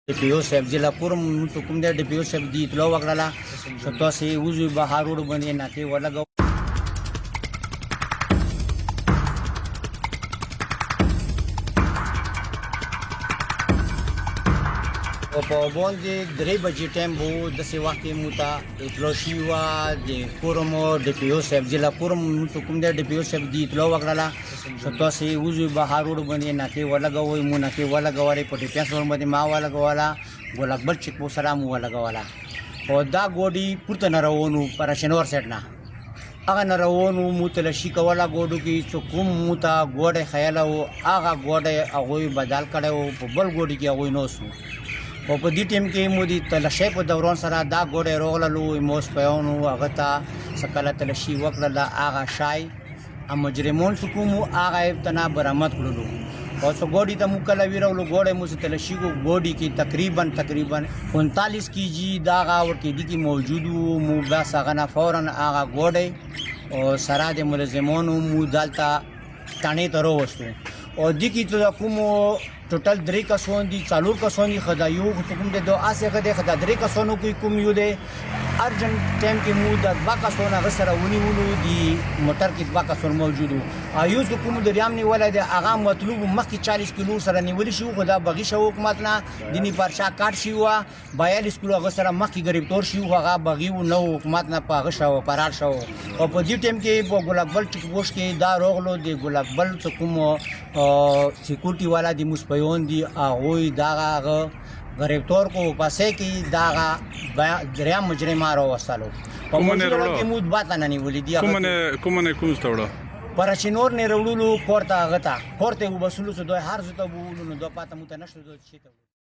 ډیپیو صاحب ضلع پورم کوم دی ډیپیو صاحب دی اطلاع وکړله چې تاسې وځئ بهر روډ باندې ناکې ولګوئ. او په باندې 3 بجې ټایم به داسې وخت کې موږ ته اطلاع شوې وه د پورم ډیپیو صاحب ضلع پورم کوم دی ډیپیو صاحب دی اطلاع وکړله چې تاسې وځئ بهر روډ باندې ناکې ولګوئ. مو ناکې ولګولې په ټیپیانس روډ باندې ما ولګوله، ګل اکبر چیک پوسټ سره مو ولګوله. او دا ګوډي پورته نه روان وو پر شنوار سایډ نه، هغه نه روان وو. مو تلشي کوله ګوډو کې چې کوم مو ته ګوډی خیاله وو هغه ګوډی هغوی بدل کړی وو، په بل ګوډي کې هغوی ناست وو. او په دې ټیم کې مو د تلشۍ په دوران سره دا ګوډی راغللو، مو سپیان وو هغه ته څه کله تلشي وکړله، هغه شای مجرمون چې کوم وو هغه یې ته نه برآمد کړلو. او څه ګوډي ته مو کله ویرولو ګوډی مو څه تلشي کو ګوډي کې تقریبا 39 کیجي دا هغه ورکېدي کې موجود وو. مو بس هغه نه فورا هغه ګوډی او سره د ملزمانو مو دلته تانې ته راوستو. او دې کې چې کومو ټوټل 3 کسان دي، 4 کسان دي خدا یو کوم دی دو اسې خدا خدا 3 کسانو کې کوم یو دی ارجنټ ټایم کې مو د 2 کسان هغه سره ونیولو دي، موټر کې 2 کسان موجود وو. ایو چې کوم دریام نیولای دی هغه مطلوب مخکې 40 کیلو سره نیول شي، خدا بغي شو حکومت نه دینی پرشا کاټ شي وا 42 کیلو هغه سره مخکې گرفتار شي، هغه بغي نو حکومت نه پاغه شو فرار شو. او په دې ټایم کې په ګل اکبر چیک پوسټ کې دا روغلو دی ګل اکبر چې کوم سکیورټي والا دی مسپیون دی هغوی دغه گرفتار کو پسې کې دغه دریم مجرم راوستلو. په موږ کې مو باته نه نیولې دي کوم ستوړه پرچینور نه وروړو پورته هغه ته پورته وبسلو چې دوی هر څه ته وولو نو دوی پاته مو ته نشو دوی شي ته